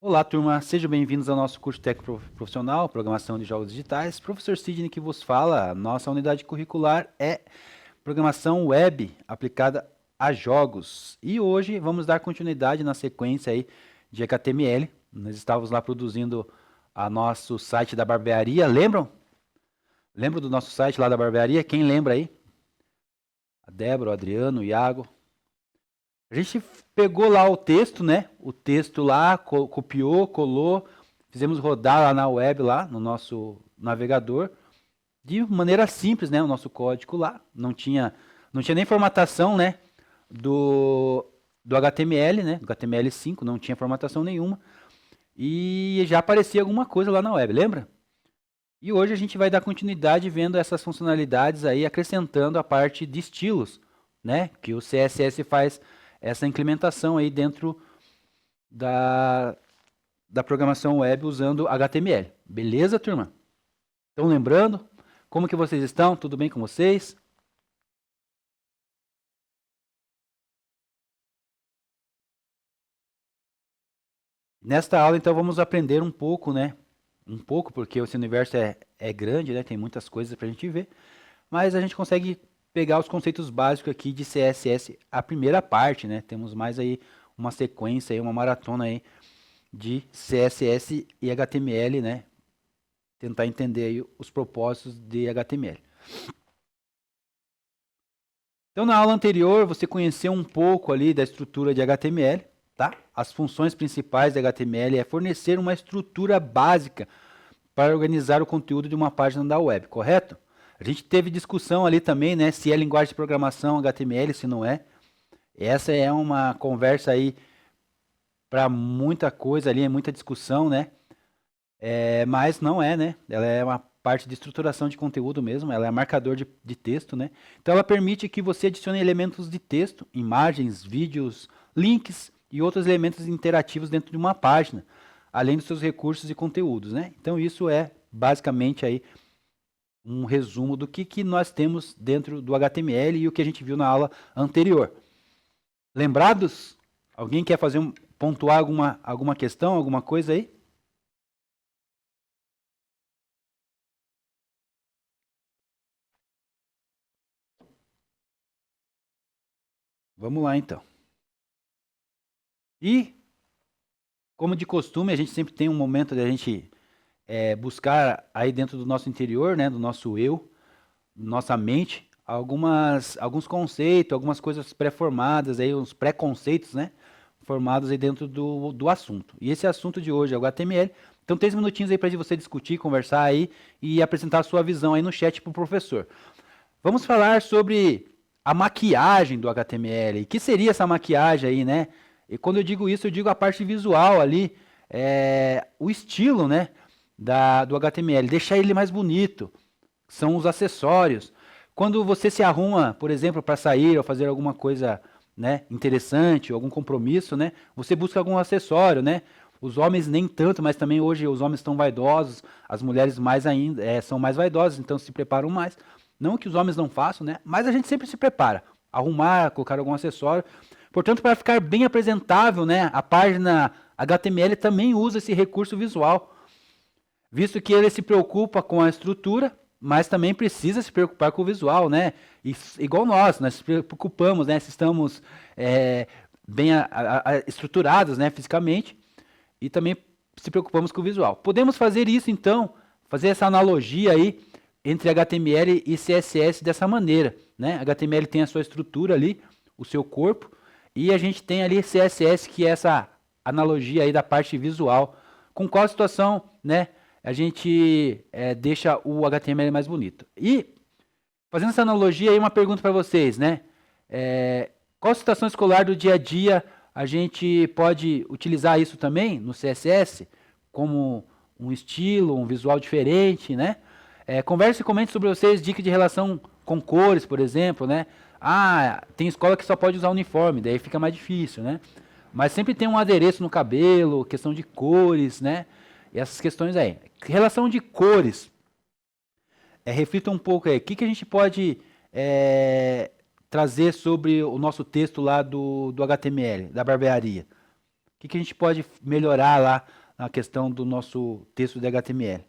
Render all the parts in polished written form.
Olá, turma, sejam bem-vindos ao nosso curso técnico profissional, Programação de Jogos Digitais. Professor Sidney que vos fala, nossa unidade curricular é Programação Web aplicada a jogos. E hoje vamos dar continuidade na sequência aí de HTML. Nós estávamos lá produzindo a nosso site da barbearia, lembram? Lembram do nosso site lá da barbearia? Quem lembra aí? A Débora, o Adriano, o Iago. A gente pegou lá o texto, né? O texto lá, copiou, colou, fizemos rodar lá na web, lá no nosso navegador, de maneira simples, né? O nosso código lá, não tinha nem formatação, né? Do HTML, né? Do HTML5, não tinha formatação nenhuma. E já aparecia alguma coisa lá na web, lembra? E hoje a gente vai dar continuidade vendo essas funcionalidades aí, acrescentando a parte de estilos, né? Que o CSS faz essa implementação aí dentro da programação web usando HTML. Beleza, turma? Estão lembrando? Como que vocês estão? Tudo bem com vocês? Nesta aula, então, vamos aprender um pouco, né? Um pouco, porque esse universo é grande, né? Tem muitas coisas para a gente ver. Mas a gente consegue pegar os conceitos básicos aqui de CSS, a primeira parte, né? Temos mais aí uma sequência, aí, uma maratona aí de CSS e HTML, né? Tentar entender aí os propósitos de HTML. Então, na aula anterior, você conheceu um pouco ali da estrutura de HTML, tá? As funções principais de HTML é fornecer uma estrutura básica para organizar o conteúdo de uma página da web, correto? A gente teve discussão ali também, né? Se é linguagem de programação HTML, se não é. Essa é uma conversa aí para muita coisa ali, é muita discussão, né? Mas não é, né? Ela é uma parte de estruturação de conteúdo mesmo, ela é marcador de texto, né? Então ela permite que você adicione elementos de texto, imagens, vídeos, links e outros elementos interativos dentro de uma página, além dos seus recursos e conteúdos, né? Então isso é basicamente aí um resumo do que nós temos dentro do HTML e o que a gente viu na aula anterior. Lembrados? Alguém quer pontuar alguma questão, alguma coisa aí? Vamos lá então. E, como de costume, a gente sempre tem um momento de a gente buscar aí dentro do nosso interior, né, do nosso eu, nossa mente, alguns conceitos, algumas coisas pré-formadas, aí, uns pré-conceitos, né, formados aí dentro do assunto. E esse assunto de hoje é o HTML. Então, 3 minutinhos aí para você discutir, conversar aí e apresentar a sua visão aí no chat para o professor. Vamos falar sobre a maquiagem do HTML. E que seria essa maquiagem aí, né? E quando eu digo isso, eu digo a parte visual ali, o estilo, né, do HTML, deixar ele mais bonito. São os acessórios. Quando você se arruma, por exemplo, para sair ou fazer alguma coisa, né, interessante, algum compromisso, né, você busca algum acessório, né? Os homens nem tanto, mas também hoje os homens estão vaidosos, as mulheres mais ainda são mais vaidosas, então se preparam mais. Não que os homens não façam, né? Mas a gente sempre se prepara. Arrumar, colocar algum acessório. Portanto, para ficar bem apresentável, né, a página HTML também usa esse recurso visual, visto que ele se preocupa com a estrutura, mas também precisa se preocupar com o visual, né? E, igual nós se preocupamos, né, se estamos bem estruturados, né, fisicamente, e também se preocupamos com o visual. Podemos fazer isso, então, fazer essa analogia aí entre HTML e CSS dessa maneira, né? HTML tem a sua estrutura ali, o seu corpo, e a gente tem ali CSS, que é essa analogia aí da parte visual. Com qual situação, né, a gente deixa o HTML mais bonito. E, fazendo essa analogia aí, uma pergunta para vocês, né? Qual situação escolar do dia a dia a gente pode utilizar isso também no CSS, como um estilo, um visual diferente, né? Converse e comente sobre vocês, dicas de relação com cores, por exemplo, né? Ah, tem escola que só pode usar uniforme, daí fica mais difícil, né? Mas sempre tem um adereço no cabelo, questão de cores, né? E essas questões aí. Relação de cores. Reflita um pouco aí. O que a gente pode trazer sobre o nosso texto lá do HTML, da barbearia? que a gente pode melhorar lá na questão do nosso texto de HTML?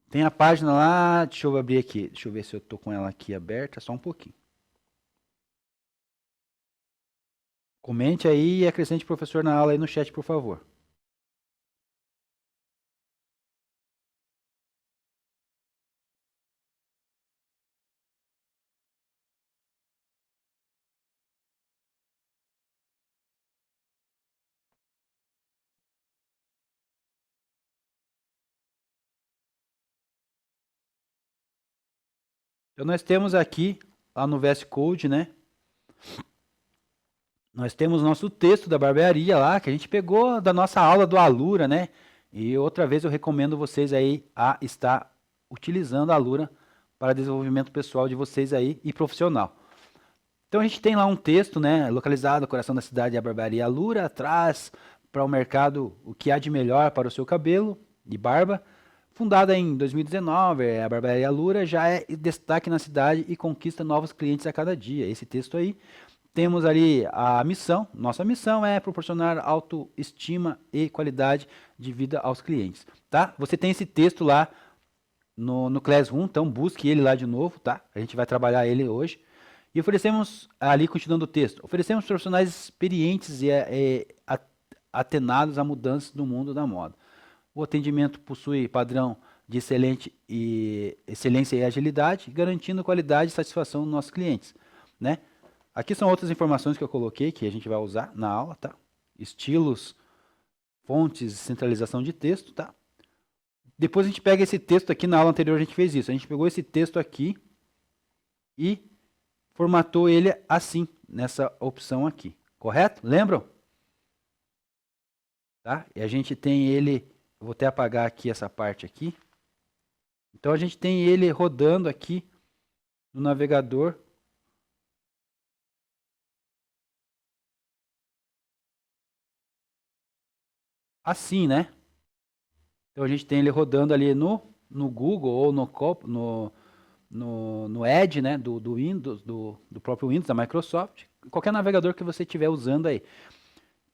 Tem a página lá, deixa eu abrir aqui, deixa eu ver se eu tô com ela aqui aberta, só um pouquinho. Comente aí e acrescente o professor na aula aí no chat, por favor. Então nós temos aqui, lá no VS Code, né? Nós temos nosso texto da barbearia lá, que a gente pegou da nossa aula do Alura, né? E outra vez eu recomendo vocês aí a estar utilizando a Alura para desenvolvimento pessoal de vocês aí e profissional. Então a gente tem lá um texto, né, localizado no coração da cidade, a barbearia Alura, traz para o mercado o que há de melhor para o seu cabelo e barba. Fundada em 2019, a barbearia Alura já é destaque na cidade e conquista novos clientes a cada dia. Esse texto aí. Temos ali a missão. Nossa missão é proporcionar autoestima e qualidade de vida aos clientes, tá? Você tem esse texto lá no Classroom, então busque ele lá de novo, tá? A gente vai trabalhar ele hoje. E oferecemos, ali continuando o texto, oferecemos profissionais experientes e atenados a mudanças do mundo da moda. O atendimento possui padrão de excelência e agilidade, garantindo qualidade e satisfação dos nossos clientes, né? Aqui são outras informações que eu coloquei que a gente vai usar na aula, tá? Estilos, fontes, centralização de texto, tá? Depois a gente pega esse texto aqui, na aula anterior a gente fez isso. A gente pegou esse texto aqui e formatou ele assim, nessa opção aqui, correto? Lembram? Tá? E a gente tem ele, eu vou até apagar aqui essa parte aqui. Então a gente tem ele rodando aqui no navegador. Assim, né? Então a gente tem ele rodando ali no Google ou no Edge, né? Do Windows, do próprio Windows, da Microsoft. Qualquer navegador que você estiver usando aí.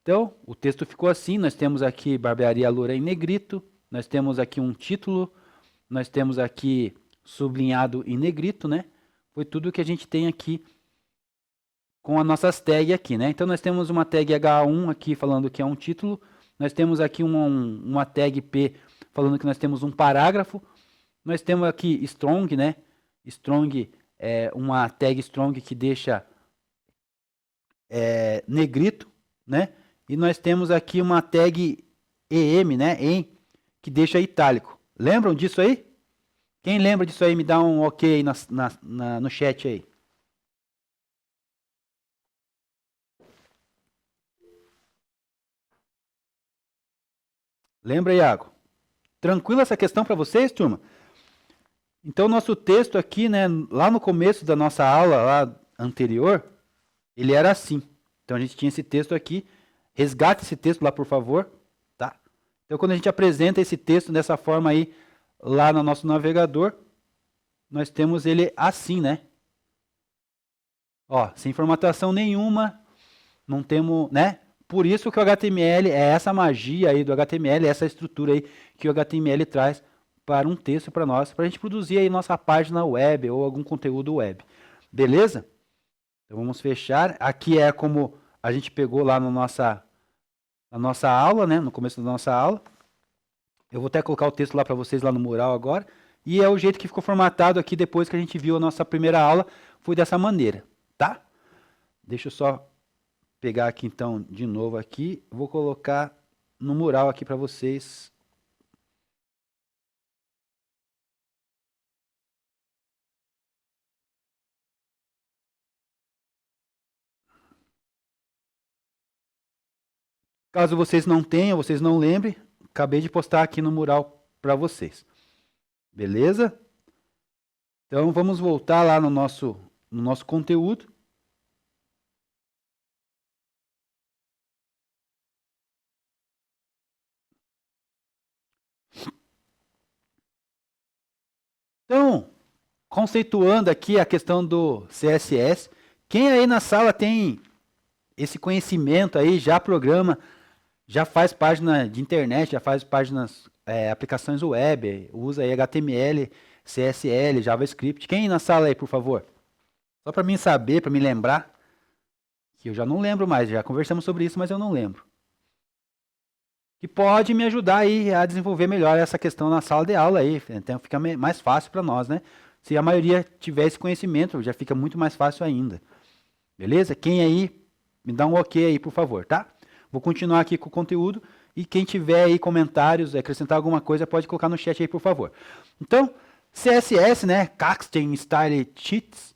Então, o texto ficou assim. Nós temos aqui Barbearia Loura em negrito. Nós temos aqui um título. Nós temos aqui sublinhado em negrito, né? Foi tudo que a gente tem aqui com as nossas tags aqui, né? Então nós temos uma tag H1 aqui falando que é um título. Nós temos aqui uma tag P falando que nós temos um parágrafo. Nós temos aqui strong, né? Strong é uma tag strong que deixa negrito, né? E nós temos aqui uma tag EM, né? Em, que deixa itálico. Lembram disso aí? Quem lembra disso aí, me dá um ok aí no chat aí. Lembra, Iago? Tranquila essa questão para vocês, turma? Então, nosso texto aqui, né, lá no começo da nossa aula lá anterior, ele era assim. Então, a gente tinha esse texto aqui. Resgate esse texto lá, por favor. Tá? Então, quando a gente apresenta esse texto dessa forma aí, lá no nosso navegador, nós temos ele assim, né? Ó, sem formatação nenhuma, não temos, né? Por isso que o HTML é essa magia aí do HTML, essa estrutura aí que o HTML traz para um texto para nós, para a gente produzir aí nossa página web ou algum conteúdo web. Beleza? Então vamos fechar. Aqui é como a gente pegou lá na nossa aula, né? No começo da nossa aula. Eu vou até colocar o texto lá para vocês lá no mural agora. E é o jeito que ficou formatado aqui depois que a gente viu a nossa primeira aula. Foi dessa maneira, tá? Deixa eu só pegar aqui então de novo aqui. Vou colocar no mural aqui para vocês. Caso vocês não tenham, vocês não lembrem, acabei de postar aqui no mural para vocês. Beleza? Então vamos voltar lá no nosso conteúdo. Então, conceituando aqui a questão do CSS, Quem aí na sala tem esse conhecimento aí, já programa, já faz página de internet, já faz páginas, aplicações web, usa aí HTML, CSL, JavaScript. Quem aí na sala aí, por favor? Só para mim saber, para me lembrar, que eu já não lembro mais, já conversamos sobre isso, mas eu não lembro. Que pode me ajudar aí a desenvolver melhor essa questão na sala de aula aí, então fica mais fácil para nós, né? Se a maioria tiver esse conhecimento, já fica muito mais fácil ainda. Beleza? Quem aí, me dá um ok aí, por favor, tá? Vou continuar aqui com o conteúdo e quem tiver aí comentários, acrescentar alguma coisa, pode colocar no chat aí, por favor. Então, CSS, né? Caxton Style Sheets,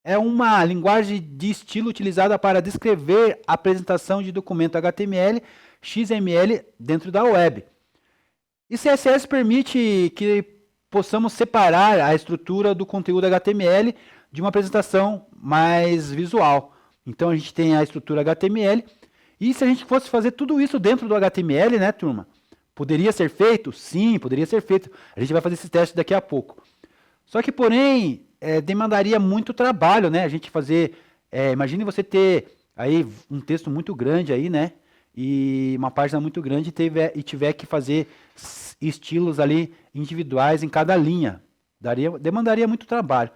é uma linguagem de estilo utilizada para descrever a apresentação de documento HTML, XML dentro da web. E CSS permite que possamos separar a estrutura do conteúdo HTML de uma apresentação mais visual. Então a gente tem a estrutura HTML, e se a gente fosse fazer tudo isso dentro do HTML, né, turma? Poderia ser feito? Sim, poderia ser feito. A gente vai fazer esse teste daqui a pouco. Só que, porém, demandaria muito trabalho, né? A gente fazer... imagine você ter aí um texto muito grande aí, né? E uma página muito grande e tiver que fazer estilos ali individuais em cada linha. Demandaria muito trabalho.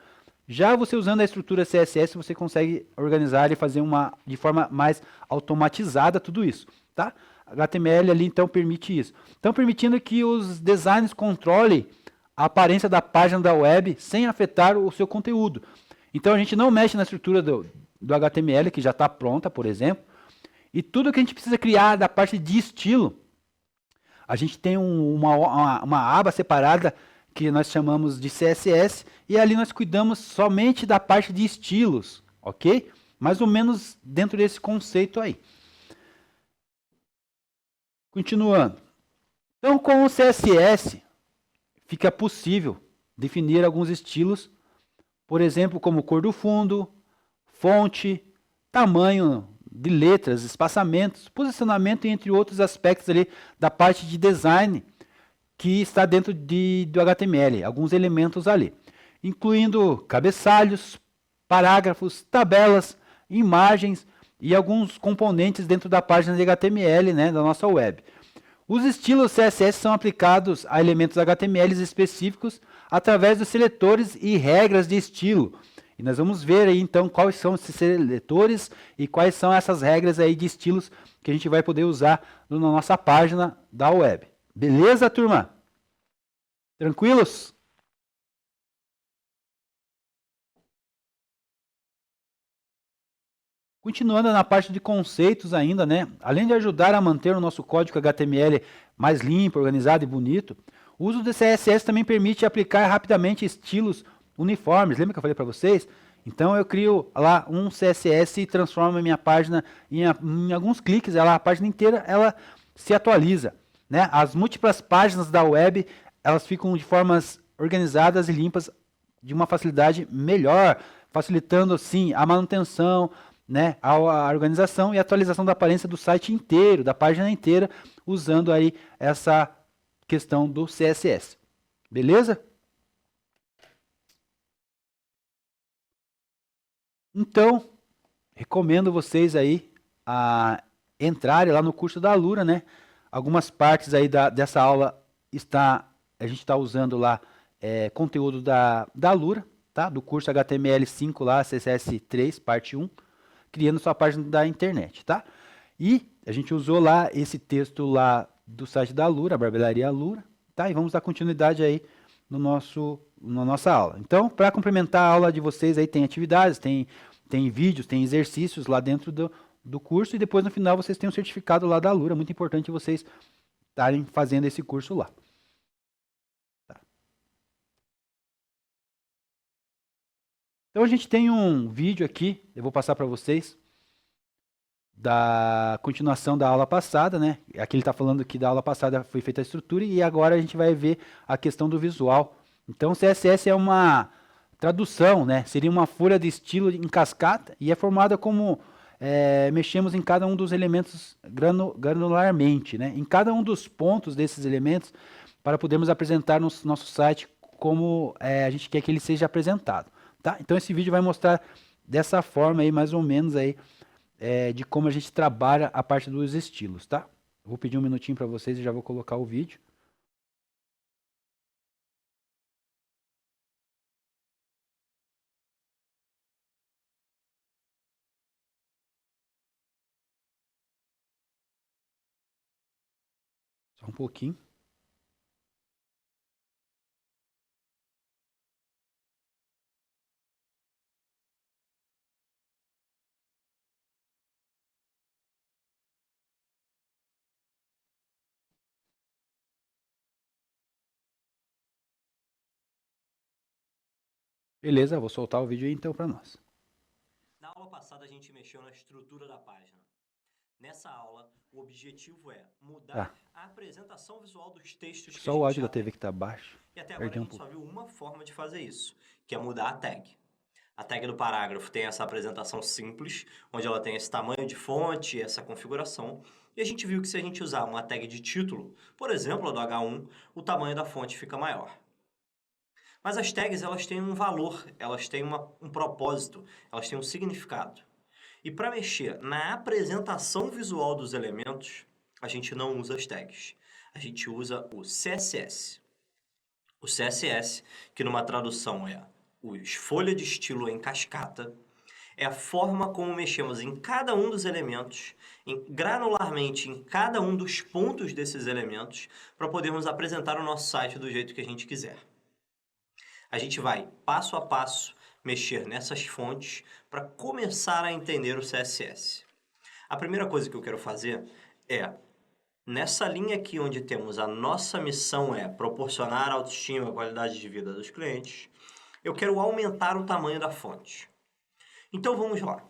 Já você usando a estrutura CSS, você consegue organizar e fazer de forma mais automatizada tudo isso, tá? HTML ali então permite isso. Então permitindo que os designers controlem a aparência da página da web sem afetar o seu conteúdo. Então a gente não mexe na estrutura do HTML, que já está pronta, por exemplo, e tudo que a gente precisa criar da parte de estilo, a gente tem uma aba separada que nós chamamos de CSS, e ali nós cuidamos somente da parte de estilos, ok? Mais ou menos dentro desse conceito aí. Continuando. Então, com o CSS, fica possível definir alguns estilos, por exemplo, como cor do fundo, fonte, tamanho de letras, espaçamentos, posicionamento, entre outros aspectos ali da parte de design que está dentro do HTML, alguns elementos ali, incluindo cabeçalhos, parágrafos, tabelas, imagens e alguns componentes dentro da página de HTML, né, da nossa web. Os estilos CSS são aplicados a elementos HTML específicos através dos seletores e regras de estilo. E nós vamos ver aí então quais são esses seletores e quais são essas regras aí de estilos que a gente vai poder usar na nossa página da web. Beleza, turma? Tranquilos? Continuando na parte de conceitos ainda, né? Além de ajudar a manter o nosso código HTML mais limpo, organizado e bonito, o uso do CSS também permite aplicar rapidamente estilos uniformes. Lembra que eu falei para vocês? Então eu crio lá um CSS e transformo a minha página em alguns cliques, a página inteira ela se atualiza, né? As múltiplas páginas da web, elas ficam de formas organizadas e limpas de uma facilidade melhor, facilitando assim a manutenção, né, a organização e atualização da aparência do site inteiro, da página inteira, usando aí essa questão do CSS. Beleza? Então, recomendo vocês aí a entrarem lá no curso da Alura, né? Algumas partes aí dessa aula a gente está usando lá conteúdo da Alura, tá? Do curso HTML5 lá, CSS3, parte 1, criando sua página da internet, tá? E a gente usou lá esse texto lá do site da Alura, a Barbelaria Alura, tá? E vamos dar continuidade aí na nossa aula. Então, para complementar a aula de vocês aí, tem atividades, tem vídeos, tem exercícios lá dentro do curso, e depois no final vocês têm um certificado lá da Alura, muito importante vocês estarem fazendo esse curso lá. Tá. Então a gente tem um vídeo aqui, eu vou passar para vocês, da continuação da aula passada, né? Aqui ele está falando que da aula passada foi feita a estrutura e agora a gente vai ver a questão do visual. Então, CSS é uma tradução, né? Seria uma folha de estilo em cascata e é formada como mexemos em cada um dos elementos granularmente, né? Em cada um dos pontos desses elementos para podermos apresentar no nosso site como a gente quer que ele seja apresentado, tá? Então, esse vídeo vai mostrar dessa forma aí, mais ou menos aí, de como a gente trabalha a parte dos estilos, tá? Eu vou pedir um minutinho para vocês e já vou colocar o vídeo. Só um pouquinho. Beleza, vou soltar o vídeo aí então para nós. Na aula passada a gente mexeu na estrutura da página. Nessa aula, o objetivo é mudar a apresentação visual dos textos que a Só o gente áudio já da TV tem. que está baixo. E até agora a Perdi um gente só pouco. viu uma forma de fazer isso, que é mudar a tag. A tag do parágrafo tem essa apresentação simples, onde ela tem esse tamanho de fonte, essa configuração. E a gente viu que se a gente usar uma tag de título, por exemplo, a do H1, o tamanho da fonte fica maior. Mas as tags, elas têm um valor, elas têm um propósito, elas têm um significado. E para mexer na apresentação visual dos elementos, a gente não usa as tags. A gente usa o CSS. O CSS, que numa tradução é os folha de estilo em cascata, é a forma como mexemos em cada um dos elementos, granularmente em cada um dos pontos desses elementos, para podermos apresentar o nosso site do jeito que a gente quiser. A gente vai, passo a passo, mexer nessas fontes para começar a entender o CSS. A primeira coisa que eu quero fazer é, nessa linha aqui onde temos a nossa missão é proporcionar autoestima e qualidade de vida dos clientes, eu quero aumentar o tamanho da fonte. Então vamos lá.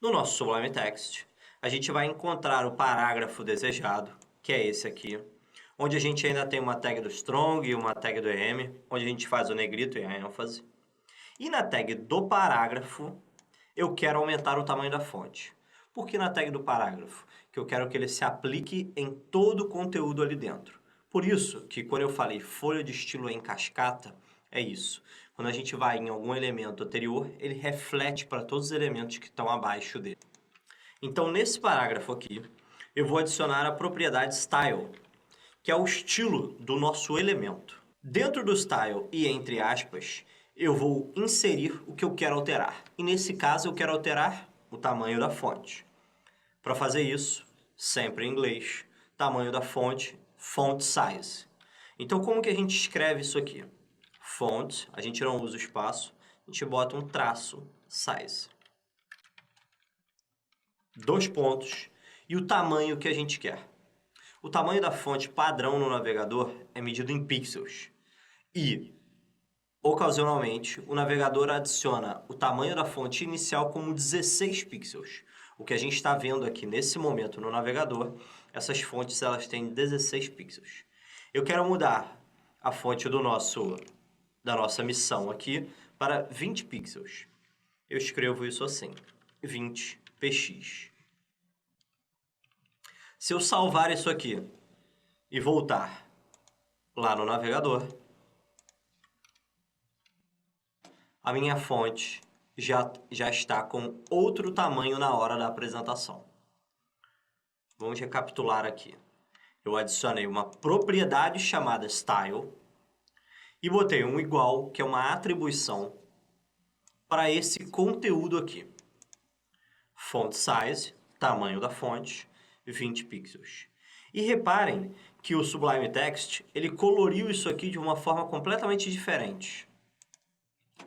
No nosso Sublime Text, a gente vai encontrar o parágrafo desejado, que é esse aqui, onde a gente ainda tem uma tag do strong e uma tag do em, onde a gente faz o negrito e a ênfase. E na tag do parágrafo, eu quero aumentar o tamanho da fonte. Por que na tag do parágrafo? Que eu quero que ele se aplique em todo o conteúdo ali dentro. Por isso que quando eu falei folha de estilo em cascata, é isso. Quando a gente vai em algum elemento anterior, ele reflete para todos os elementos que estão abaixo dele. Então, nesse parágrafo aqui, eu vou adicionar a propriedade style, que é o estilo do nosso elemento. Dentro do style e entre aspas, eu vou inserir o que eu quero alterar. E nesse caso eu quero alterar o tamanho da fonte. Para fazer isso, sempre em inglês, tamanho da fonte, font size. Então como que a gente escreve isso aqui? Font, a gente não usa o espaço, a gente bota um traço, size. 2 pontos e o tamanho que a gente quer. O tamanho da fonte padrão no navegador é medido em pixels. E, ocasionalmente, o navegador adiciona o tamanho da fonte inicial como 16 pixels. O que a gente está vendo aqui nesse momento no navegador, essas fontes elas têm 16 pixels. Eu quero mudar a fonte da nossa missão aqui para 20 pixels. Eu escrevo isso assim, 20 px. Se eu salvar isso aqui e voltar lá no navegador, a minha fonte já está com outro tamanho na hora da apresentação. Vamos recapitular aqui. Eu adicionei uma propriedade chamada style e botei um igual, que é uma atribuição, para esse conteúdo aqui. Font size, tamanho da fonte, 20 pixels. E reparem que o Sublime Text, ele coloriu isso aqui de uma forma completamente diferente.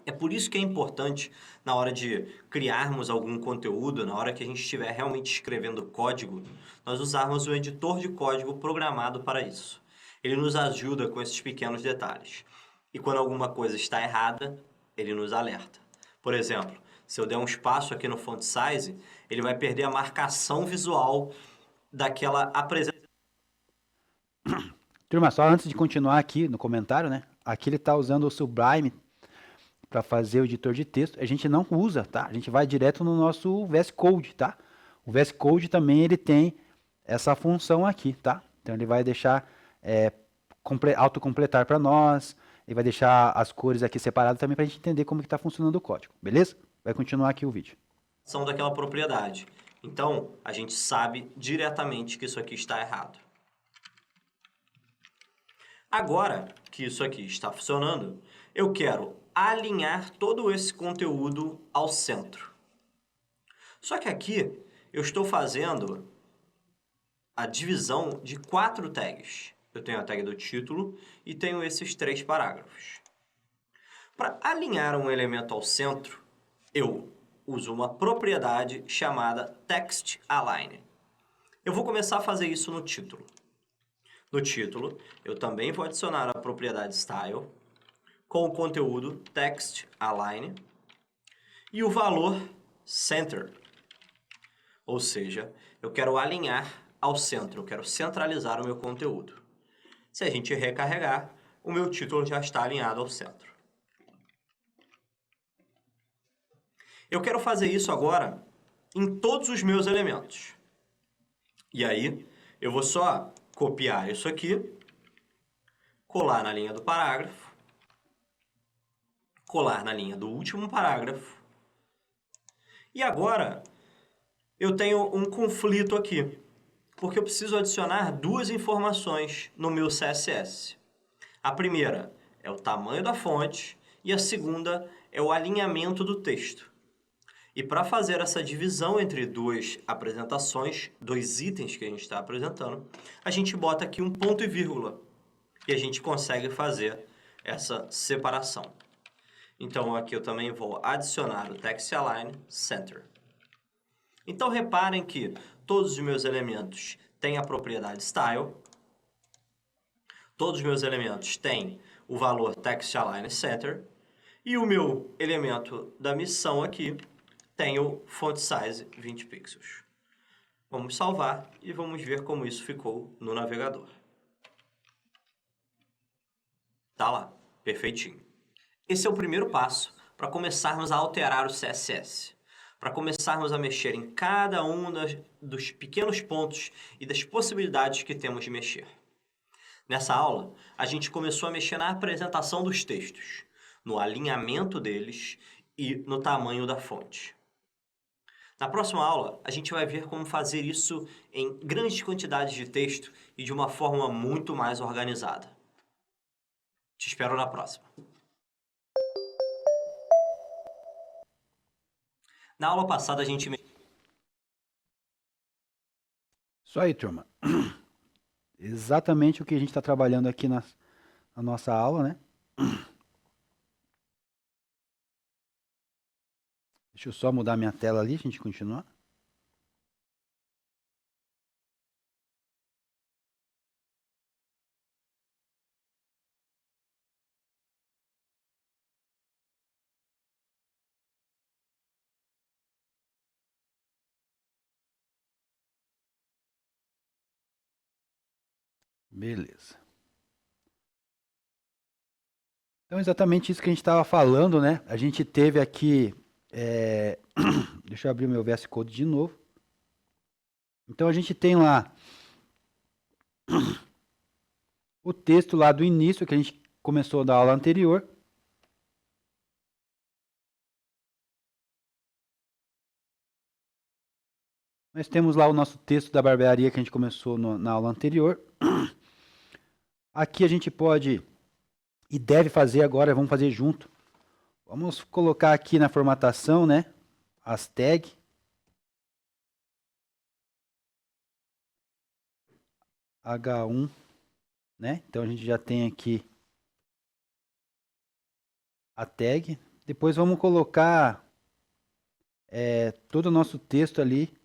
É por isso que é importante, na hora de criarmos algum conteúdo, na hora que a gente estiver realmente escrevendo código, nós usarmos um editor de código programado para isso. Ele nos ajuda com esses pequenos detalhes. E quando alguma coisa está errada, ele nos alerta. Por exemplo, se eu der um espaço aqui no font size, ele vai perder a marcação visual daquela apresentação. Turma, só antes de continuar aqui no comentário, né? Aqui ele está usando o Sublime para fazer o editor de texto. A gente não usa, tá? A gente vai direto no nosso VS Code, tá? O VS Code também ele tem essa função aqui, tá? Então ele vai deixar autocompletar para nós, ele vai deixar as cores aqui separadas também para a gente entender como que está funcionando o código, beleza? vai continuar aqui o vídeo. São daquela propriedade. Então, a gente sabe diretamente que isso aqui está errado. Agora que isso aqui está funcionando, eu quero alinhar todo esse conteúdo ao centro. Só que aqui eu estou fazendo a divisão de 4 tags. Eu tenho a tag do título e tenho esses 3 parágrafos. Para alinhar um elemento ao centro, eu uso uma propriedade chamada TextAlign. Eu vou começar a fazer isso no título. No título, eu também vou adicionar a propriedade Style com o conteúdo TextAlign e o valor Center. Ou seja, eu quero alinhar ao centro, eu quero centralizar o meu conteúdo. Se a gente recarregar, o meu título já está alinhado ao centro. Eu quero fazer isso agora em todos os meus elementos. E aí, eu vou só copiar isso aqui, colar na linha do parágrafo, colar na linha do último parágrafo. E agora, eu tenho um conflito aqui, porque eu preciso adicionar 2 informações no meu CSS. A primeira é o tamanho da fonte e a segunda é o alinhamento do texto. E para fazer essa divisão entre 2 apresentações, 2 itens que a gente está apresentando, a gente bota aqui um ponto e vírgula e a gente consegue fazer essa separação. Então aqui eu também vou adicionar o TextAlign Center. Então reparem que todos os meus elementos têm a propriedade Style, todos os meus elementos têm o valor TextAlign Center e o meu elemento da missão aqui tem o font size 20 pixels. Vamos salvar e vamos ver como isso ficou no navegador. Tá lá, perfeitinho. Esse é o primeiro passo para começarmos a alterar o CSS. Para começarmos a mexer em cada um dos pequenos pontos e das possibilidades que temos de mexer. Nessa aula, a gente começou a mexer na apresentação dos textos, no alinhamento deles e no tamanho da fonte. Na próxima aula, a gente vai ver como fazer isso em grandes quantidades de texto e de uma forma muito mais organizada. Te espero na próxima. Na aula passada, a gente... Isso aí, turma. Exatamente o que a gente está trabalhando aqui na nossa aula, né? Deixa eu só mudar minha tela ali, a gente continuar. Beleza. Então, exatamente isso que a gente estava falando, né? A gente teve aqui... Deixa eu abrir o meu VS Code de novo. Então, a gente tem lá o texto lá do início, que a gente começou da aula anterior. Nós temos lá o nosso texto da barbearia que a gente começou na aula anterior. Aqui a gente pode e deve fazer agora, vamos fazer junto. Vamos colocar aqui na formatação, né, as tags. H1, né? Então a gente já tem aqui a tag. Depois vamos colocar todo o nosso texto ali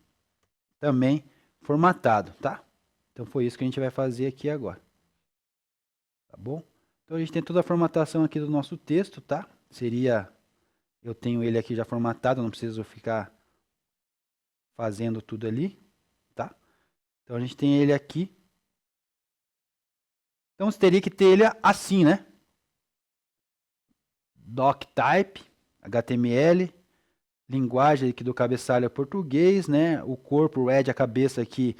também formatado, tá? Então foi isso que a gente vai fazer aqui agora. Tá bom? Então a gente tem toda a formatação aqui do nosso texto, tá? Eu tenho ele aqui já formatado, não preciso ficar fazendo tudo ali, tá? Então a gente tem ele aqui. Então você teria que ter ele assim, né? Doctype, HTML, linguagem aqui do cabeçalho é português, né? O corpo, o head, a cabeça aqui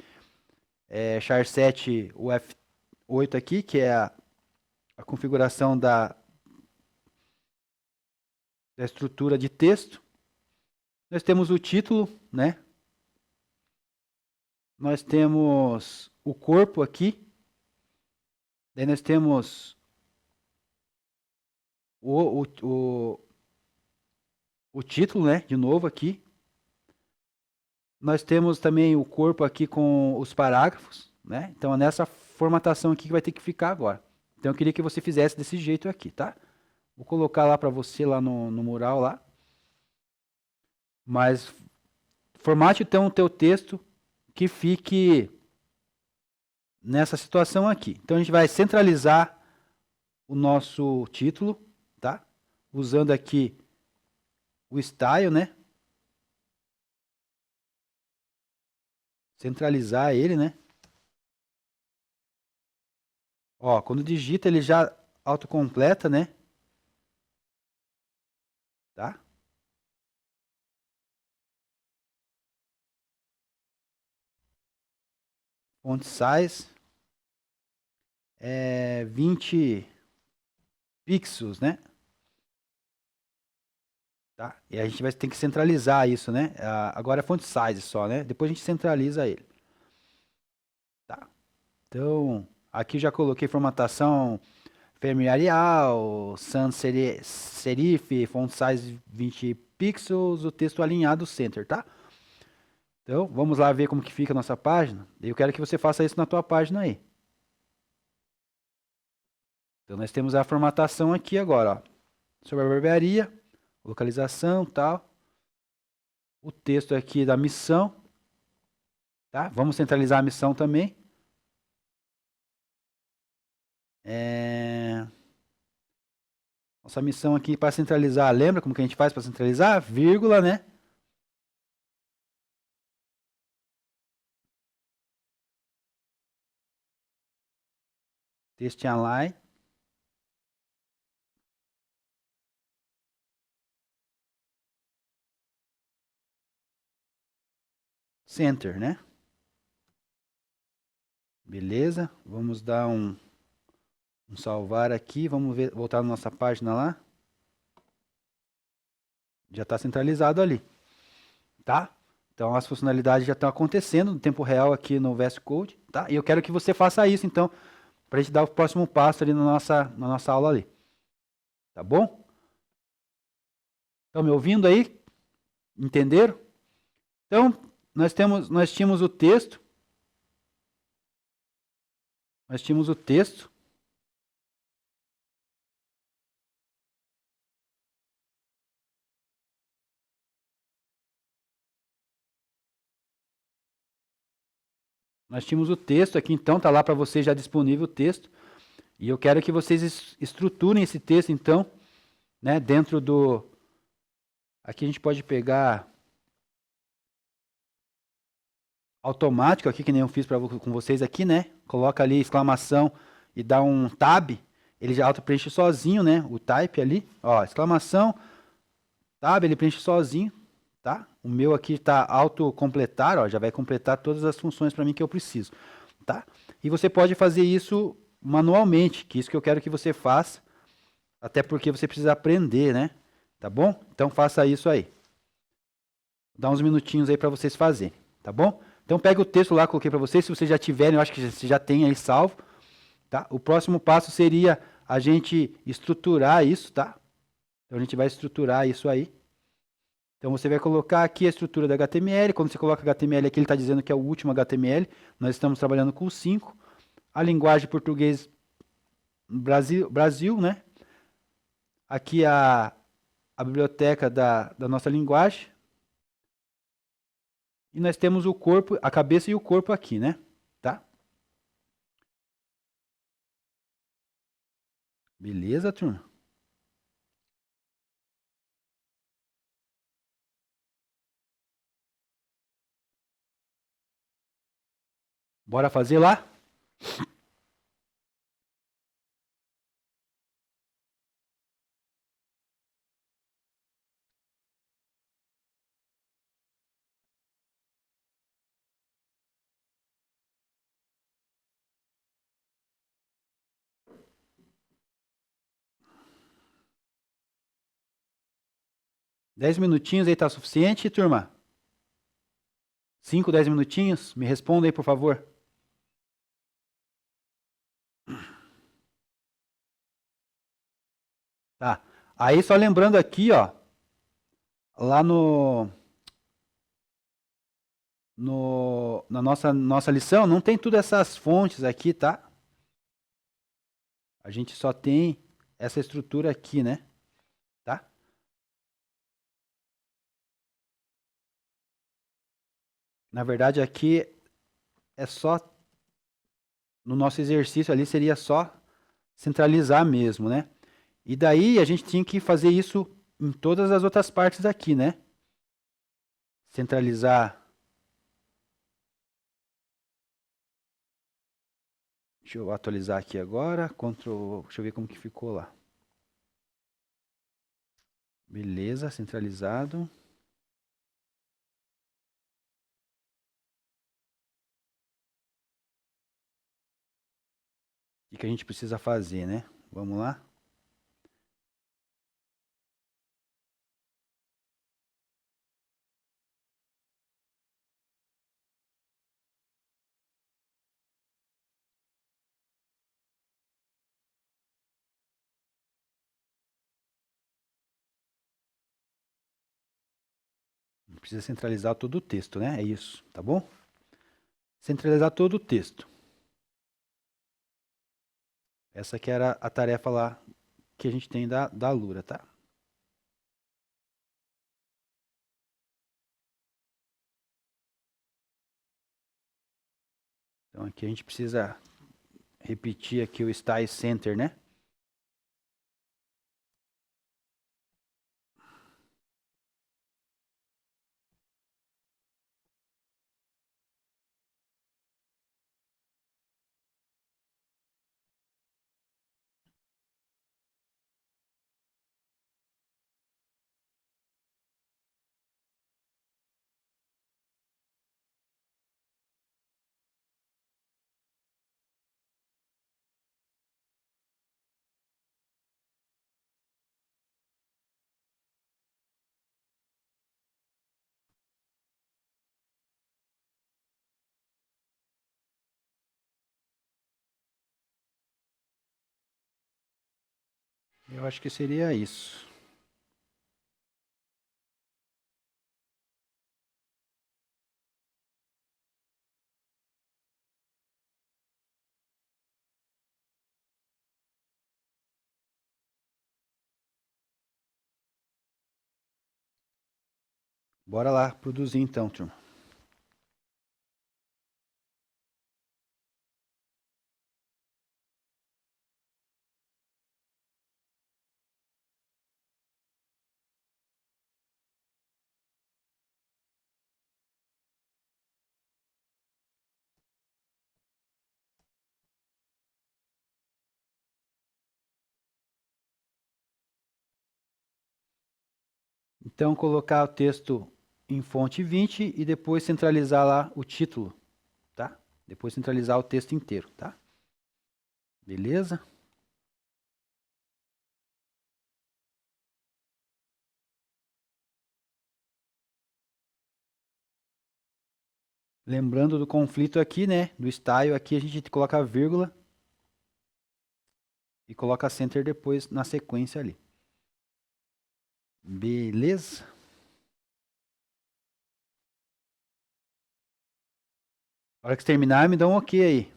é char7 UF8 aqui, que é a configuração da estrutura de texto. Nós temos o título, né? Nós temos o corpo aqui. Daí nós temos o, o, o, o título, né? De novo aqui. Nós temos também o corpo aqui com os parágrafos, né? Então é nessa formatação aqui que vai ter que ficar agora. Então eu queria que você fizesse desse jeito aqui, tá? Vou colocar lá para você lá no mural lá. Mas formate então o teu texto que fique nessa situação aqui. Então a gente vai centralizar o nosso título, tá? Usando aqui o style, né? Centralizar ele, né? Ó, quando digita ele já autocompleta, né? Tá? Font size é 20 pixels, né? Tá? E a gente vai ter que centralizar isso, né? Agora é font size só, né? Depois a gente centraliza ele. Tá? Então, aqui já coloquei formatação Firmware Arial, sans serif, font size 20 pixels, o texto alinhado center, tá? Então, vamos lá ver como que fica a nossa página. Eu quero que você faça isso na tua página aí. Então, nós temos a formatação aqui agora, ó. Sobre a barbearia, localização, tal. O texto aqui da missão, tá? Vamos centralizar a missão também. Nossa missão aqui para centralizar, lembra como que a gente faz para centralizar? Vírgula, né? Text align. Center, né? Beleza? Vamos dar um salvar aqui. Vamos ver, voltar na nossa página lá. Já está centralizado ali, tá? Então as funcionalidades já estão acontecendo no tempo real aqui no VS Code, tá? E eu quero que você faça isso, então, para a gente dar o próximo passo ali na nossa aula ali. Tá bom? Estão me ouvindo aí? Entenderam? Então, nós tínhamos o texto. Nós tínhamos o texto. Nós tínhamos o texto aqui, então, tá lá para vocês já disponível o texto. E eu quero que vocês estruturem esse texto, então, né, dentro do... Aqui a gente pode pegar automático aqui, que nem eu fiz com vocês aqui, né? Coloca ali exclamação e dá um tab, ele já auto preenche sozinho, né? O type ali, ó, exclamação, tab, ele preenche sozinho, tá? O meu aqui tá auto completar, ó, já vai completar todas as funções para mim que eu preciso, tá? E você pode fazer isso manualmente, que isso que eu quero que você faça, até porque você precisa aprender, né? Tá bom? Então faça isso aí. Dá uns minutinhos aí para vocês fazerem, tá bom? Então pega o texto lá, coloquei para vocês, se vocês já tiverem, eu acho que você já tem aí salvo, tá? O próximo passo seria a gente estruturar isso, tá? Então a gente vai estruturar isso aí. Então você vai colocar aqui a estrutura da HTML, quando você coloca HTML aqui, ele está dizendo que é o último HTML, nós estamos trabalhando com o 5. A linguagem português Brasil, né? Aqui a biblioteca da nossa linguagem. E nós temos o corpo, a cabeça e o corpo aqui, né? Tá? Beleza, turma? Bora fazer lá? 10 minutinhos aí tá suficiente, turma? 5, 10 minutinhos? Me responda aí, por favor. Tá. Aí só lembrando aqui, ó, lá na nossa lição, não tem todas essas fontes aqui, tá? A gente só tem essa estrutura aqui, né? Tá? Na verdade, aqui é só, no nosso exercício ali, seria só centralizar mesmo, né? E daí a gente tinha que fazer isso em todas as outras partes aqui, né? Centralizar. Deixa eu atualizar aqui agora. Deixa eu ver como que ficou lá. Beleza, centralizado. O que a gente precisa fazer, né? Vamos lá. Precisa centralizar todo o texto, né? É isso, tá bom? Centralizar todo o texto. Essa que era a tarefa lá que a gente tem da Lura, tá? Então aqui a gente precisa repetir aqui o Style Center, né? Eu acho que seria isso. Bora lá produzir então, turma. Então, colocar o texto em fonte 20 e depois centralizar lá o título, tá? Depois centralizar o texto inteiro, tá? Beleza? Lembrando do conflito aqui, né? Do style aqui a gente coloca a vírgula e coloca center depois na sequência ali. Beleza? Na hora que você terminar, me dá um ok aí.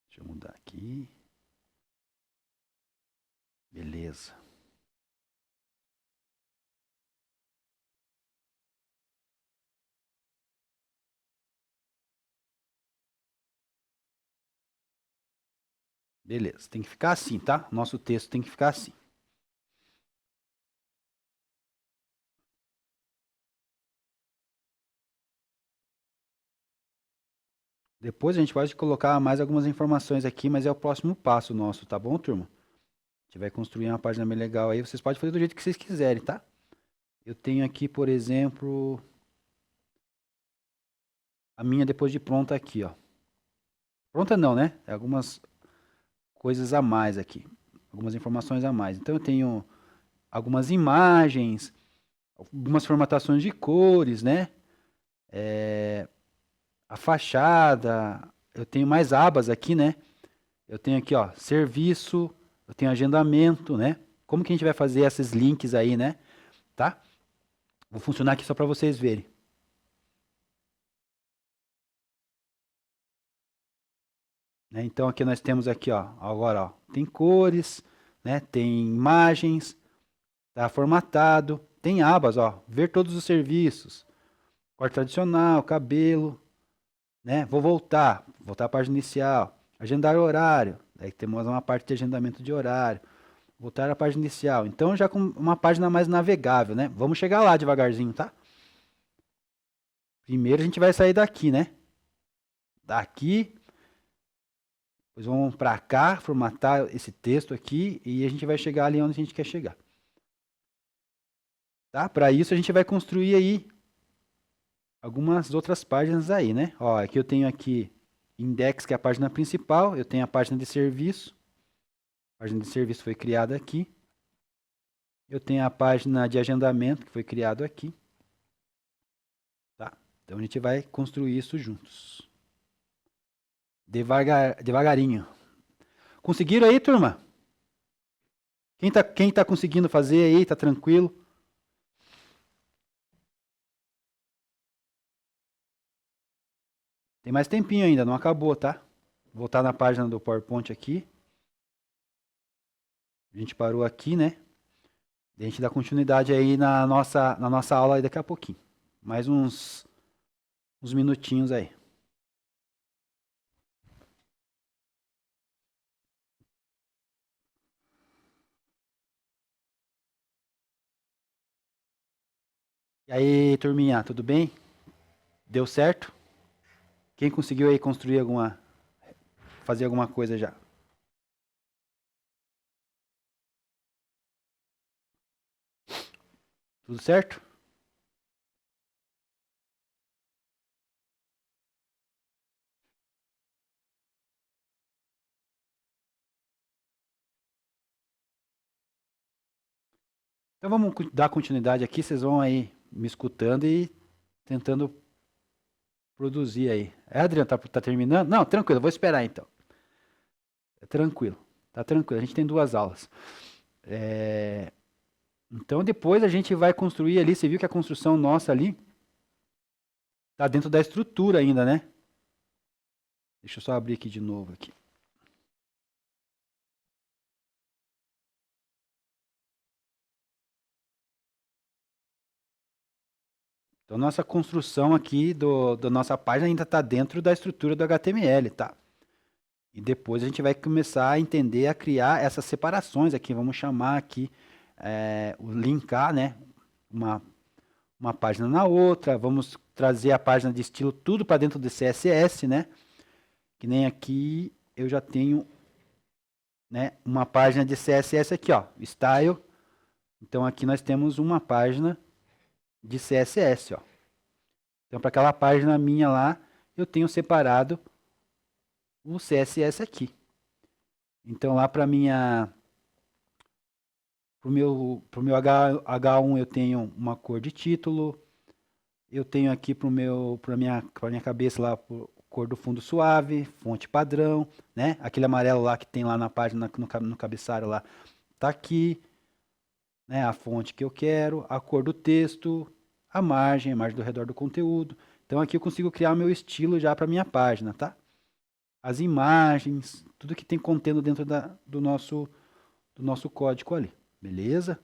Deixa eu mudar aqui. Beleza. Beleza, tem que ficar assim, tá? Nosso texto tem que ficar assim. Depois a gente pode colocar mais algumas informações aqui, mas é o próximo passo nosso, tá bom, turma? A gente vai construir uma página bem legal aí. Vocês podem fazer do jeito que vocês quiserem, tá? Eu tenho aqui, por exemplo, a minha depois de pronta aqui, ó. Pronta não, né? É algumas coisas a mais aqui. Algumas informações a mais. Então eu tenho algumas imagens, algumas formatações de cores, né? A fachada. Eu tenho mais abas aqui, né? Eu tenho aqui, ó, serviço, eu tenho agendamento, né? Como que a gente vai fazer esses links aí, né? Tá? Vou funcionar aqui só para vocês verem. Né? Então aqui nós temos aqui, ó, agora, ó, tem cores, né? Tem imagens, tá formatado, tem abas, ó, ver todos os serviços, corte tradicional, cabelo, né? Vou voltar à página inicial, agendar horário, aí temos uma parte de agendamento de horário, voltar à página inicial. Então já com uma página mais navegável, né? Vamos chegar lá devagarzinho, tá? Primeiro a gente vai sair daqui, né? Daqui, depois vamos para cá, formatar esse texto aqui e a gente vai chegar ali onde a gente quer chegar. Tá? Para isso a gente vai construir aí algumas outras páginas aí, né? Ó, aqui eu tenho aqui index, que é a página principal, eu tenho a página de serviço. A página de serviço foi criada aqui. Eu tenho a página de agendamento, que foi criado aqui. Tá? Então a gente vai construir isso juntos. Devagarinho. Conseguiram aí, turma? Quem tá conseguindo fazer aí, tá tranquilo? Tem mais tempinho ainda, não acabou, tá? Vou voltar na página do PowerPoint aqui. A gente parou aqui, né? A gente dá continuidade aí na nossa aula aí daqui a pouquinho. Mais uns minutinhos aí. E aí, turminha, tudo bem? Deu certo? Quem conseguiu aí construir fazer alguma coisa já? Tudo certo? Então vamos dar continuidade aqui, vocês vão aí me escutando e tentando produzir aí. É, Adriano, tá terminando? Não, tranquilo, vou esperar então. É tranquilo, tá tranquilo, a gente tem 2 aulas. Então depois a gente vai construir ali, você viu que a construção nossa ali tá dentro da estrutura ainda, né? Deixa eu só abrir aqui de novo aqui. Então nossa construção aqui da nossa página ainda está dentro da estrutura do HTML, tá? E depois a gente vai começar a entender, a criar essas separações aqui. Vamos chamar aqui, o linkar, né? Uma página na outra. Vamos trazer a página de estilo tudo para dentro do CSS, né? Que nem aqui eu já tenho, né, uma página de CSS aqui, ó, style. Então aqui nós temos uma página de CSS, ó. Então para aquela página minha lá, eu tenho separado o CSS aqui. Então lá para pro meu H1 eu tenho uma cor de título. Eu tenho aqui para minha cabeça lá cor do fundo suave, fonte padrão, né? Aquele amarelo lá que tem lá na página no cabeçalho lá tá aqui, né? A fonte que eu quero, a cor do texto, a margem do redor do conteúdo. Então aqui eu consigo criar o meu estilo já para minha página, tá? As imagens, tudo que tem contendo dentro do nosso código ali, beleza?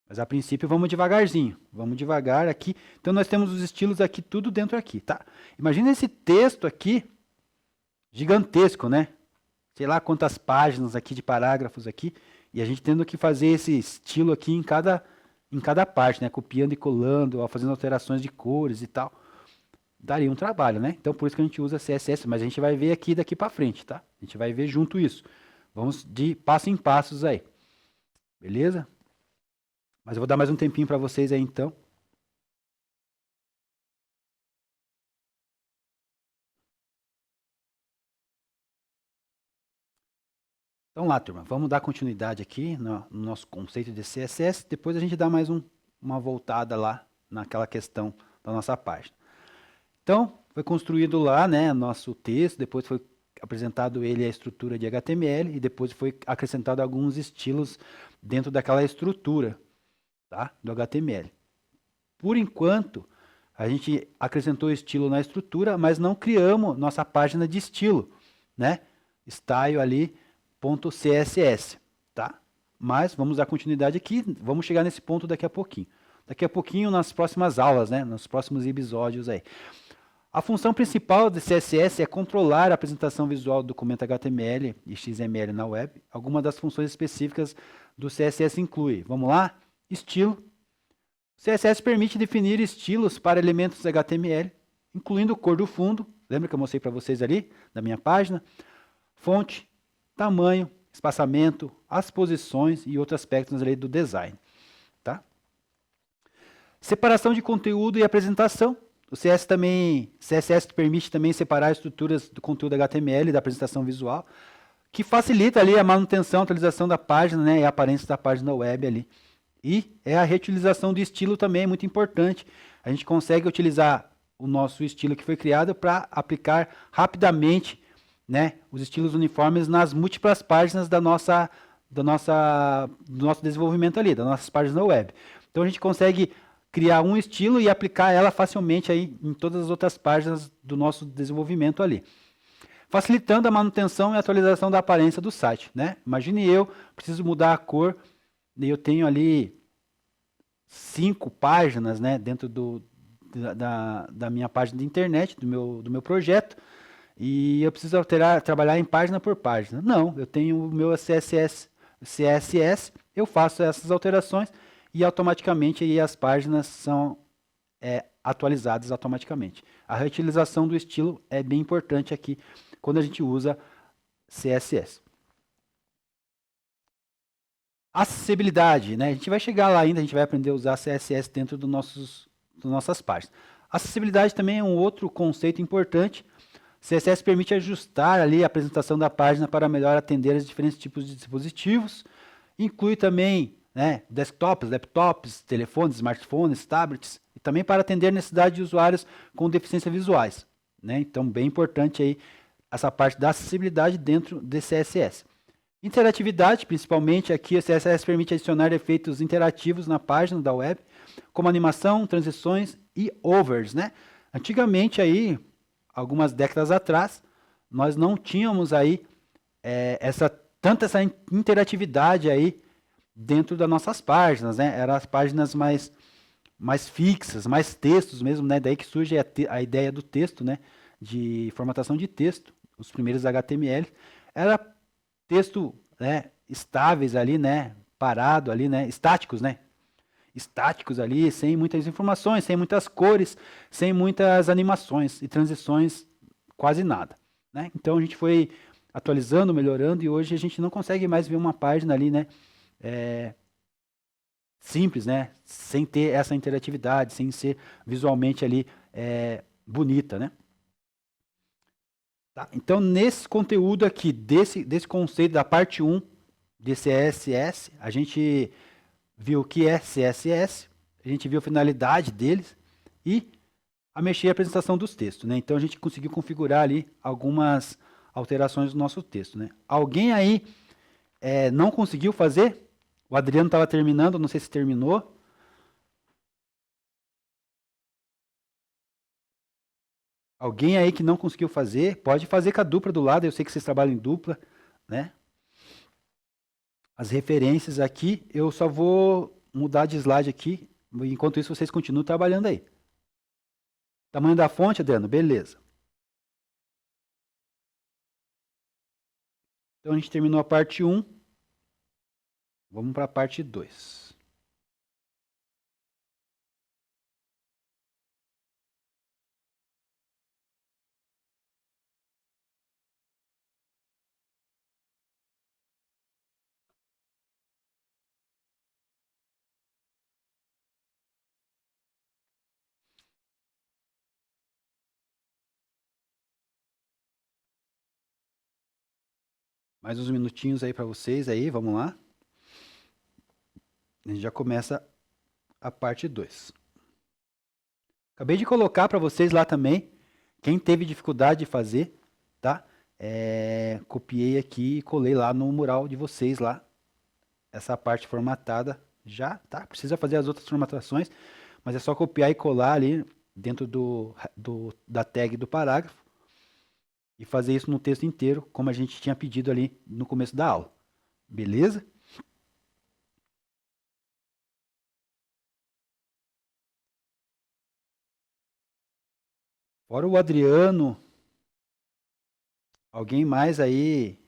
Mas a princípio vamos devagarzinho, vamos devagar aqui. Então nós temos os estilos aqui, tudo dentro aqui, tá? Imagina esse texto aqui, gigantesco, né? Sei lá quantas páginas aqui de parágrafos aqui, e a gente tendo que fazer esse estilo aqui em cada parte, né? Copiando e colando, ó, fazendo alterações de cores e tal. Daria um trabalho, né? Então por isso que a gente usa CSS, mas a gente vai ver aqui daqui para frente, tá? A gente vai ver junto isso. Vamos de passo em passos aí. Beleza? Mas eu vou dar mais um tempinho para vocês aí então. Então lá, turma, vamos dar continuidade aqui no nosso conceito de CSS, depois a gente dá mais uma voltada lá naquela questão da nossa página. Então, foi construído lá, né, nosso texto, depois foi apresentado ele a estrutura de HTML e depois foi acrescentado alguns estilos dentro daquela estrutura, tá, do HTML. Por enquanto, a gente acrescentou estilo na estrutura, mas não criamos nossa página de estilo, né? Style ali, .css, tá? Mas vamos dar continuidade aqui, vamos chegar nesse ponto daqui a pouquinho. Daqui a pouquinho nas próximas aulas, né? Nos próximos episódios aí. A função principal do CSS é controlar a apresentação visual do documento HTML e XML na web. Algumas das funções específicas do CSS inclui, vamos lá? Estilo. O CSS permite definir estilos para elementos HTML, incluindo cor do fundo, lembra que eu mostrei para vocês ali, na minha página? Fonte, tamanho, espaçamento, as posições e outros aspectos ali do design. Tá? Separação de conteúdo e apresentação. O CSS permite também separar estruturas do conteúdo HTML da apresentação visual, que facilita ali a manutenção, a atualização da página, né, e a aparência da página web ali. E a reutilização do estilo também é muito importante. A gente consegue utilizar o nosso estilo que foi criado para aplicar rapidamente, né, os estilos uniformes nas múltiplas páginas do nosso desenvolvimento ali, das nossas páginas da web. Então a gente consegue criar um estilo e aplicar ela facilmente aí em todas as outras páginas do nosso desenvolvimento ali. Facilitando a manutenção e atualização da aparência do site, né? Imagine eu preciso mudar a cor e eu tenho ali 5 páginas, né, dentro da minha página de internet, do meu projeto, e eu preciso trabalhar em página por página. Não, eu tenho o meu CSS, eu faço essas alterações e automaticamente aí as páginas são atualizadas automaticamente. A reutilização do estilo é bem importante aqui quando a gente usa CSS. Acessibilidade, né? A gente vai chegar lá ainda, a gente vai aprender a usar CSS dentro das nossas páginas. Acessibilidade também é um outro conceito importante. CSS permite ajustar ali a apresentação da página para melhor atender aos diferentes tipos de dispositivos. Inclui também, né, desktops, laptops, telefones, smartphones, tablets, e também para atender a necessidade de usuários com deficiência visuais, né? Então, bem importante aí essa parte da acessibilidade dentro de CSS. Interatividade, principalmente aqui, o CSS permite adicionar efeitos interativos na página da web, como animação, transições e overs, né? Antigamente aí, algumas décadas atrás, nós não tínhamos aí tanta essa interatividade aí dentro das nossas páginas, né? Eram as páginas mais fixas, mais textos mesmo, né? Daí que surge a ideia do texto, né? De formatação de texto, os primeiros HTML. Era texto, né, estáveis ali, né, parado ali, né, estáticos, né, estáticos ali, sem muitas informações, sem muitas cores, sem muitas animações e transições, quase nada, né? Então a gente foi atualizando, melhorando e hoje a gente não consegue mais ver uma página ali, né, simples, né, sem ter essa interatividade, sem ser visualmente ali bonita, né? Tá? Então, nesse conteúdo aqui, desse conceito da parte 1 de CSS, a gente viu o que é CSS, a gente viu a finalidade deles e a mexer a apresentação dos textos, né? Então, a gente conseguiu configurar ali algumas alterações do nosso texto, né? Alguém aí não conseguiu fazer? O Adriano estava terminando, não sei se terminou. Alguém aí que não conseguiu fazer, pode fazer com a dupla do lado, eu sei que vocês trabalham em dupla, né? As referências aqui, eu só vou mudar de slide aqui, enquanto isso vocês continuam trabalhando aí. Tamanho da fonte, Adriano, beleza. Então a gente terminou a parte 1, vamos para a parte 2. Mais uns minutinhos aí para vocês aí, vamos lá. A gente já começa a parte 2. Acabei de colocar para vocês lá também, quem teve dificuldade de fazer, tá? Copiei aqui e colei lá no mural de vocês lá, essa parte formatada já, tá? Precisa fazer as outras formatações, mas é só copiar e colar ali dentro da tag do parágrafo e fazer isso no texto inteiro, como a gente tinha pedido ali no começo da aula. Beleza? Fora o Adriano, alguém mais aí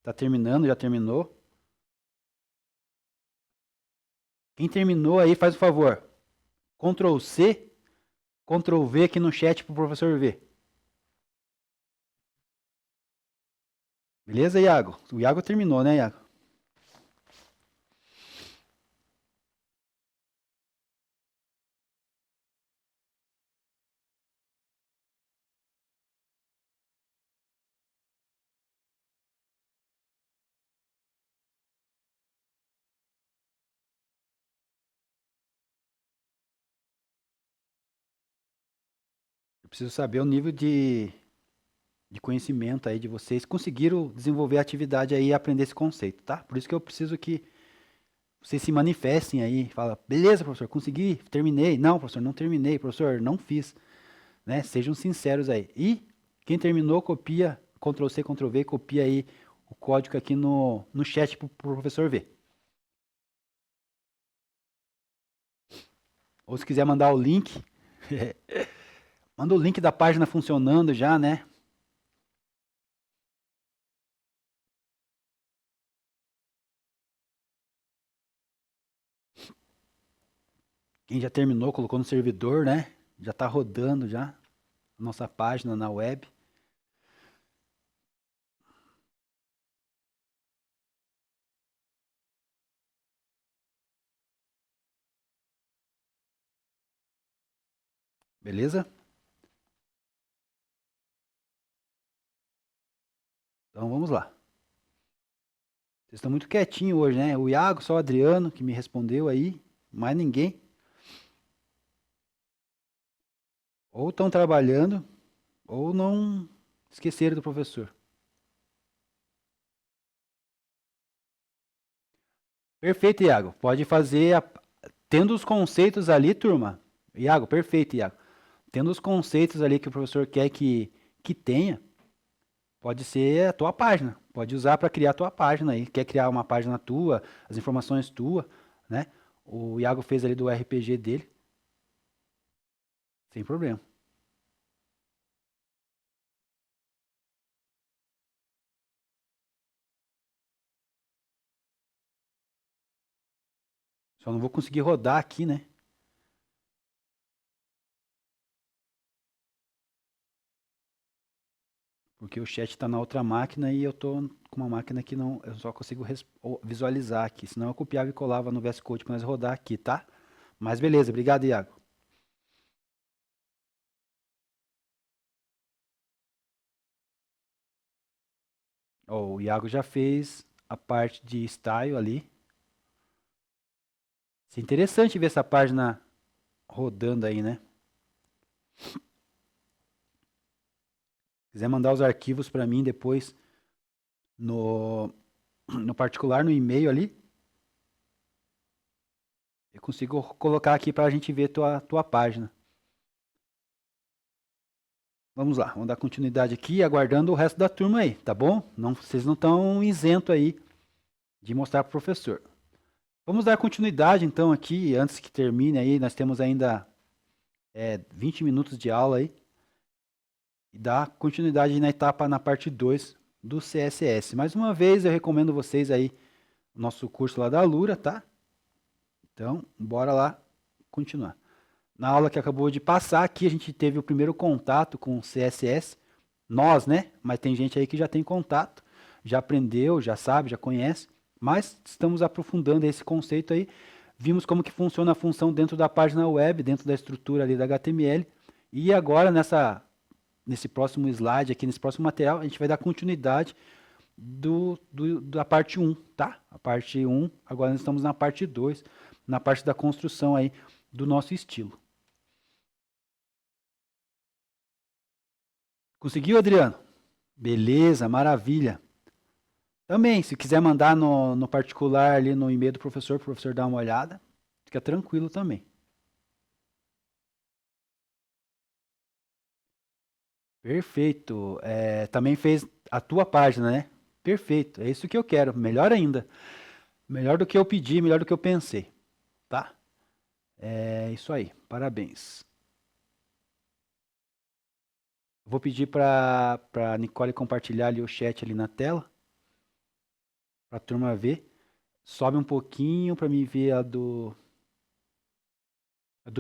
tá terminando, já terminou? Quem terminou aí, faz o favor. Ctrl C, Ctrl V aqui no chat pro professor ver. Beleza, Iago? O Iago terminou, né, Iago? Eu preciso saber o nível de conhecimento aí de vocês. Conseguiram desenvolver a atividade aí e aprender esse conceito, tá? Por isso que eu preciso que vocês se manifestem aí. Fala, beleza, professor, consegui, terminei. Não, professor, não terminei. Professor, não fiz. Né? Sejam sinceros aí. E quem terminou, copia, Ctrl C, Ctrl V, copia aí o código aqui no chat pro professor ver. Ou se quiser mandar o link, manda o link da página funcionando já, né? Quem já terminou, colocou no servidor, né? Já está rodando já nossa página na web. Beleza? Então vamos lá. Vocês estão muito quietinhos hoje, né? O Iago, só o Adriano que me respondeu aí, mais ninguém. Ou estão trabalhando, ou não esqueceram do professor. Perfeito, Iago. Pode fazer, tendo os conceitos ali, turma. Iago, perfeito, Iago. Tendo os conceitos ali que o professor quer que tenha, pode ser a tua página. Pode usar para criar a tua página aí. Quer criar uma página tua, as informações tua, né? O Iago fez ali do RPG dele. Sem problema. Só não vou conseguir rodar aqui, né? Porque o chat está na outra máquina e eu tô com uma máquina que não, eu só consigo visualizar aqui. Senão eu copiava e colava no VS Code para nós rodar aqui, tá? Mas beleza, obrigado, Iago. Oh, o Iago já fez a parte de style ali. Isso é interessante ver essa página rodando aí, né? Se quiser mandar os arquivos para mim depois no particular, no e-mail ali, eu consigo colocar aqui para a gente ver tua página. Vamos lá, vamos dar continuidade aqui, aguardando o resto da turma aí, tá bom? Não, vocês não estão isentos aí de mostrar para o professor. Vamos dar continuidade então aqui, antes que termine aí, nós temos ainda 20 minutos de aula aí. E dar continuidade na parte 2 do CSS. Mais uma vez, eu recomendo vocês aí o nosso curso lá da Alura, tá? Então, bora lá continuar. Na aula que acabou de passar aqui, a gente teve o primeiro contato com o CSS. Nós, né? Mas tem gente aí que já tem contato, já aprendeu, já sabe, já conhece. Mas estamos aprofundando esse conceito aí. Vimos como que funciona a função dentro da página web, dentro da estrutura ali da HTML. E agora, nesse próximo slide aqui, nesse próximo material, a gente vai dar continuidade da parte um, tá? A parte um, agora nós estamos na parte 2, na parte da construção aí do nosso estilo. Conseguiu, Adriano? Beleza, maravilha. Também, se quiser mandar no particular ali no e-mail do professor, para o professor dar uma olhada, fica tranquilo também. Perfeito. Também fez a tua página, né? Perfeito. É isso que eu quero. Melhor ainda. Melhor do que eu pedi, melhor do que eu pensei. Tá? É isso aí. Parabéns. Vou pedir para Nicole compartilhar ali o chat ali na tela, para a turma ver. Sobe um pouquinho para mim ver a do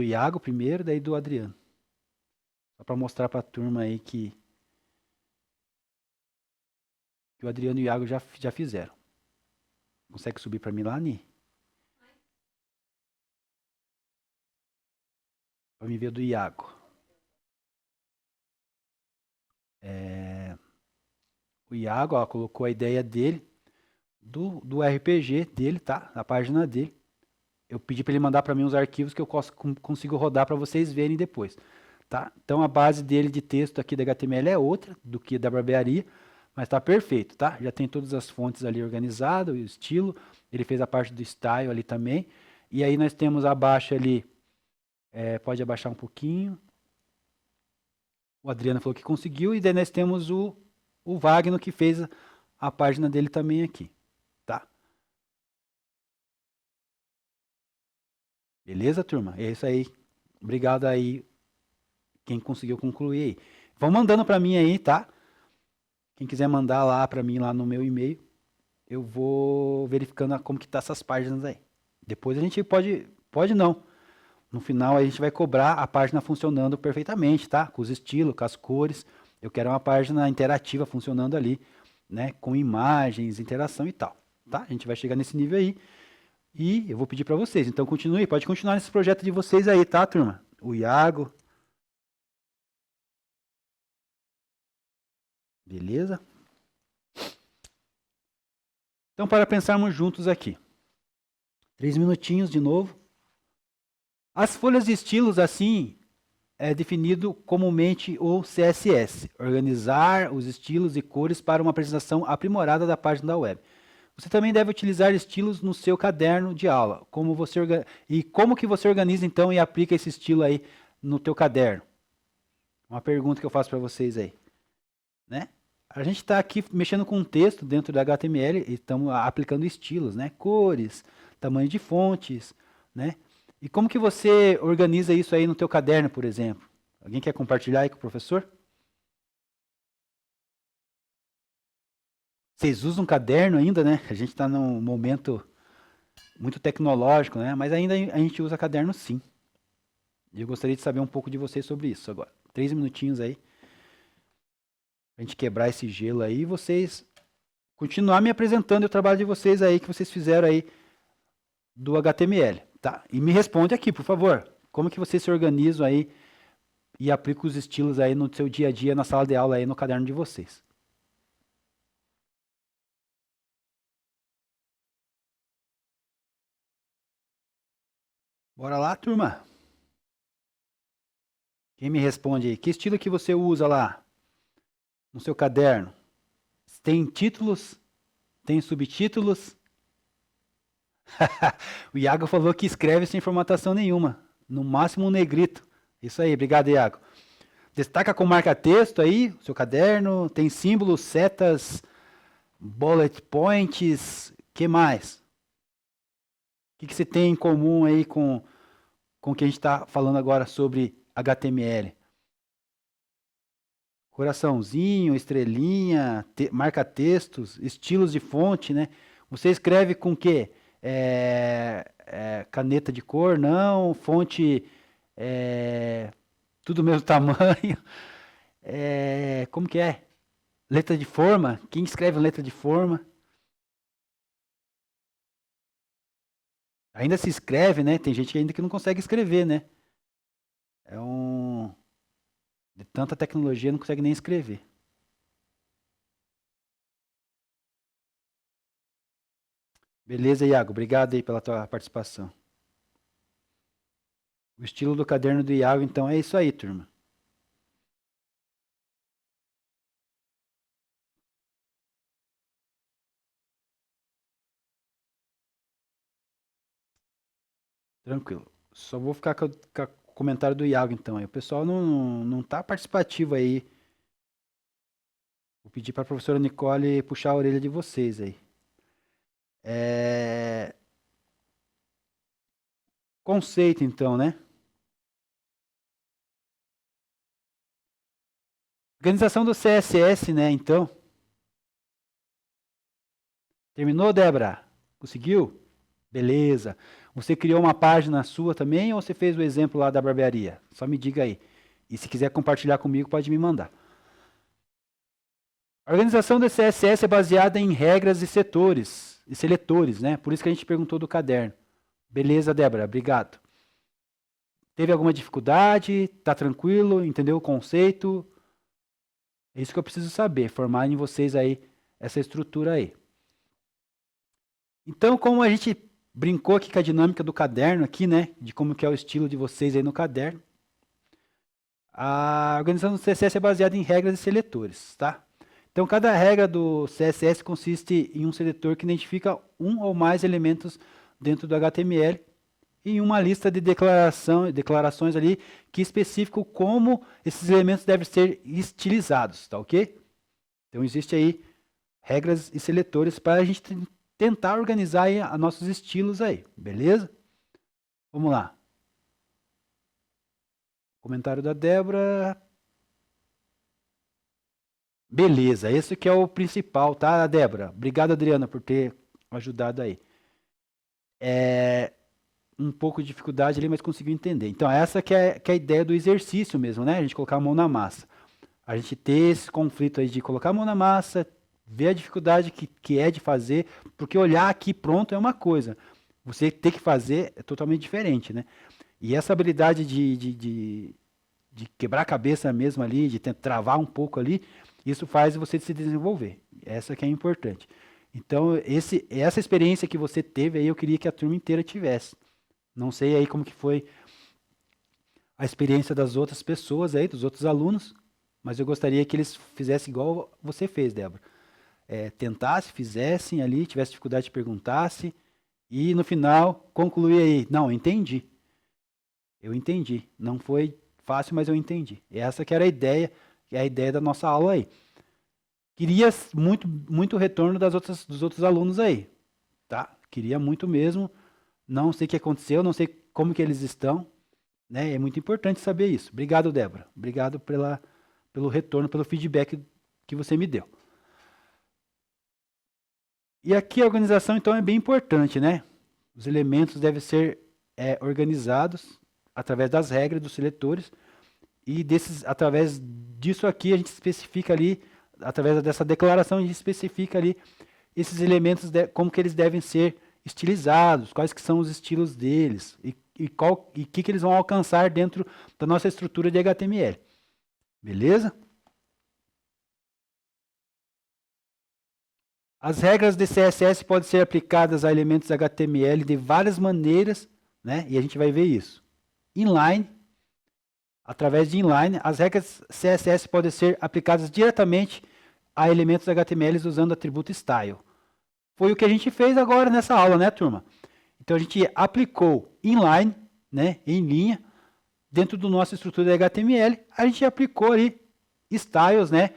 Iago primeiro, daí do Adriano. Só para mostrar para a turma aí que o Adriano e o Iago já fizeram. Consegue subir para mim lá, Ni? Para mim ver do Iago. O Iago, ó, colocou a ideia dele, do RPG dele, tá? Na página dele. Eu pedi para ele mandar para mim os arquivos que eu consigo rodar para vocês verem depois, tá? Então a base dele de texto aqui da HTML é outra do que da barbearia, mas tá perfeito, tá? Já tem todas as fontes ali organizadas, o estilo. Ele fez a parte do style ali também. E aí nós temos abaixo ali, pode abaixar um pouquinho. O Adriano falou que conseguiu, e daí nós temos o Wagner que fez a página dele também aqui, tá? Beleza, turma? É isso aí. Obrigado aí, quem conseguiu concluir aí. Vão mandando para mim aí, tá? Quem quiser mandar lá para mim, lá no meu e-mail, eu vou verificando como que tá essas páginas aí. Depois a gente pode não. No final a gente vai cobrar a página funcionando perfeitamente, tá? Com os estilos, com as cores. Eu quero uma página interativa funcionando ali, né? Com imagens, interação e tal, tá? A gente vai chegar nesse nível aí. E eu vou pedir para vocês. Então continue, pode continuar nesse projeto de vocês aí, tá, turma? O Iago. Beleza? Então, para pensarmos juntos aqui. 3 minutinhos de novo. As folhas de estilos, assim, é definido comumente o CSS. Organizar os estilos e cores para uma apresentação aprimorada da página da web. Você também deve utilizar estilos no seu caderno de aula. Como que você organiza, então, e aplica esse estilo aí no teu caderno? Uma pergunta que eu faço para vocês aí, né? A gente está aqui mexendo com um texto dentro da HTML e estamos aplicando estilos, né? Cores, tamanho de fontes, né? E como que você organiza isso aí no teu caderno, por exemplo? Alguém quer compartilhar aí com o professor? Vocês usam caderno ainda, né? A gente está num momento muito tecnológico, né? Mas ainda a gente usa caderno sim. E eu gostaria de saber um pouco de vocês sobre isso agora. 3 minutinhos aí. Pra gente quebrar esse gelo aí e vocês continuar me apresentando o trabalho de vocês aí que vocês fizeram aí do HTML, tá? E me responde aqui, por favor. Como que vocês se organizam aí e aplicam os estilos aí no seu dia a dia, na sala de aula aí, no caderno de vocês? Bora lá, turma. Quem me responde aí? Que estilo que você usa lá no seu caderno? Tem títulos? Tem subtítulos? O Iago falou que escreve sem formatação nenhuma. No máximo um negrito. Isso aí, obrigado, Iago. Destaca com marca-texto aí, seu caderno. Tem símbolos, setas, bullet points. Que mais? O que você tem em comum aí com o que a gente está falando agora sobre HTML? Coraçãozinho, estrelinha, marca-textos, estilos de fonte, né? Você escreve com o quê? Caneta de cor? Não. Fonte tudo do mesmo tamanho. Como que é? Letra de forma? Quem escreve letra de forma? Ainda se escreve, né? Tem gente ainda que não consegue escrever, né? De tanta tecnologia não consegue nem escrever. Beleza, Iago. Obrigado aí pela tua participação. O estilo do caderno do Iago, então, é isso aí, turma. Tranquilo. Só vou ficar com o comentário do Iago, então. Aí. O pessoal não tá participativo aí. Vou pedir para a professora Nicole puxar a orelha de vocês aí. Conceito, então, né? Organização do CSS, né? Então. Terminou, Débora? Conseguiu? Beleza. Você criou uma página sua também ou você fez o exemplo lá da barbearia? Só me diga aí. E se quiser compartilhar comigo, pode me mandar. A organização do CSS é baseada em regras e setores e seletores, né? Por isso que a gente perguntou do caderno. Beleza, Débora, obrigado. Teve alguma dificuldade? Tá tranquilo? Entendeu o conceito? É isso que eu preciso saber, formar em vocês aí essa estrutura aí. Então, como a gente brincou aqui com a dinâmica do caderno aqui, né? De como que é o estilo de vocês aí no caderno. A organização do CSS é baseada em regras e seletores, tá? Então, cada regra do CSS consiste em um seletor que identifica um ou mais elementos dentro do HTML e em uma lista de declarações ali que especificam como esses elementos devem ser estilizados, tá ok? Então, existe aí regras e seletores para a gente tentar organizar aí nossos estilos aí, beleza? Vamos lá. Comentário da Débora. Beleza, esse que é o principal, tá, Débora? Obrigado, Adriana, por ter ajudado aí. Um pouco de dificuldade ali, mas conseguiu entender. Então, essa que é a ideia do exercício mesmo, né? A gente colocar a mão na massa. A gente ter esse conflito aí de colocar a mão na massa, ver a dificuldade que é de fazer, porque olhar aqui pronto é uma coisa. Você ter que fazer é totalmente diferente, né? E essa habilidade de quebrar a cabeça mesmo ali, de tentar travar um pouco ali, isso faz você se desenvolver. Essa que é importante. Então, essa experiência que você teve aí, eu queria que a turma inteira tivesse. Não sei aí como que foi a experiência das outras pessoas aí, dos outros alunos, mas eu gostaria que eles fizessem igual você fez, Débora. Tentasse, fizessem ali, tivesse dificuldade, perguntasse, e no final concluir aí, não, entendi. Eu entendi. Não foi fácil, mas eu entendi. Essa que era a ideia, que é a ideia da nossa aula aí. Queria muito retorno dos outros alunos aí, tá? Queria muito mesmo. Não sei o que aconteceu, não sei como que eles estão, né? É muito importante saber isso. Obrigado, Débora. Obrigado pelo retorno, pelo feedback que você me deu. E aqui a organização, então, é bem importante, né? Os elementos devem ser organizados através das regras dos seletores e através disso aqui a gente especifica ali, através dessa declaração a gente especifica ali esses elementos, como que eles devem ser estilizados, quais que são os estilos deles e que eles vão alcançar dentro da nossa estrutura de HTML. Beleza? As regras de CSS podem ser aplicadas a elementos HTML de várias maneiras, né? E a gente vai ver isso. Inline, através de inline, as regras CSS podem ser aplicadas diretamente a elementos HTML usando o atributo style. Foi o que a gente fez agora nessa aula, né, turma? Então, a gente aplicou inline, né, em linha, dentro do nossa estrutura de HTML, a gente aplicou ali styles, né,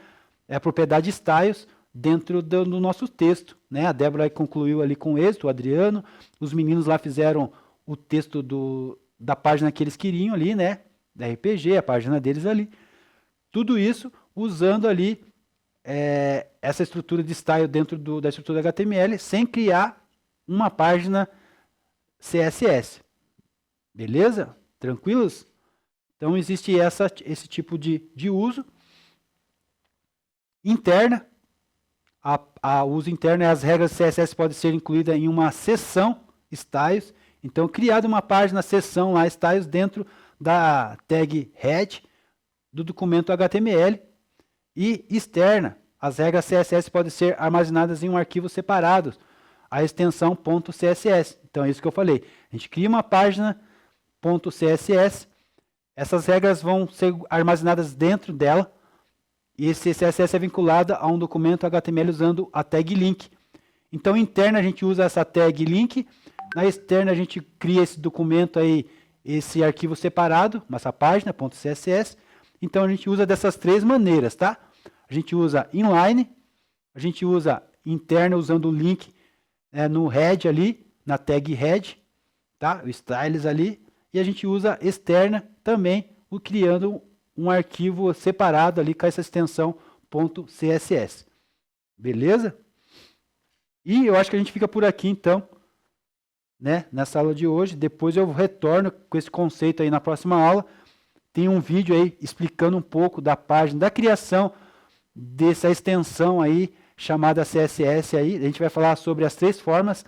a propriedade styles, dentro do nosso texto, né? A Débora concluiu ali com êxito, o Adriano, os meninos lá fizeram o texto da página que eles queriam ali, né? Da RPG, a página deles ali. Tudo isso usando ali essa estrutura de style dentro da estrutura HTML, sem criar uma página CSS. Beleza? Tranquilos? Então, existe esse tipo de uso. Interna. O uso interno é as regras CSS podem ser incluídas em uma seção styles. Então, criada uma página, seção lá, styles, dentro da tag head do documento HTML. E externa, as regras CSS podem ser armazenadas em um arquivo separado, a extensão .css. Então é isso que eu falei. A gente cria uma página .css, essas regras vão ser armazenadas dentro dela, e esse CSS é vinculado a um documento HTML usando a tag link. Então, interna a gente usa essa tag link, na externa a gente cria esse documento aí, esse arquivo separado, essa página .css. Então, a gente usa dessas três maneiras, tá? A gente usa inline, a gente usa interna usando o link no head ali, na tag head, tá? O styles ali, e a gente usa externa também, criando um arquivo separado ali com essa extensão .css. Beleza? E eu acho que a gente fica por aqui então, né, nessa aula de hoje. Depois eu retorno com esse conceito aí na próxima aula. Tem um vídeo aí explicando um pouco da página, da criação dessa extensão aí chamada CSS aí. A gente vai falar sobre as três formas,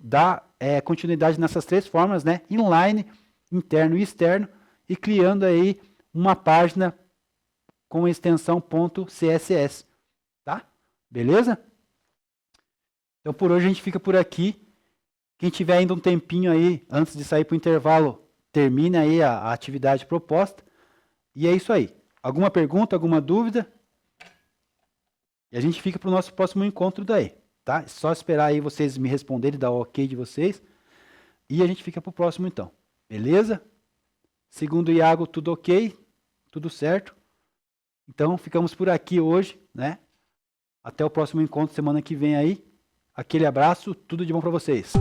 dar continuidade nessas três formas, né? Inline, interno e externo, e criando aí uma página com a extensão .css, tá? Beleza? Então por hoje a gente fica por aqui. Quem tiver ainda um tempinho aí, antes de sair para o intervalo, termine aí a atividade proposta. E é isso aí. Alguma pergunta, alguma dúvida? E a gente fica para o nosso próximo encontro daí, tá? É só esperar aí vocês me responderem, dar o ok de vocês. E a gente fica para o próximo então. Beleza? Segundo o Iago, tudo ok? Tudo certo? Então ficamos por aqui hoje, né? Até o próximo encontro semana que vem aí. Aquele abraço, tudo de bom para vocês.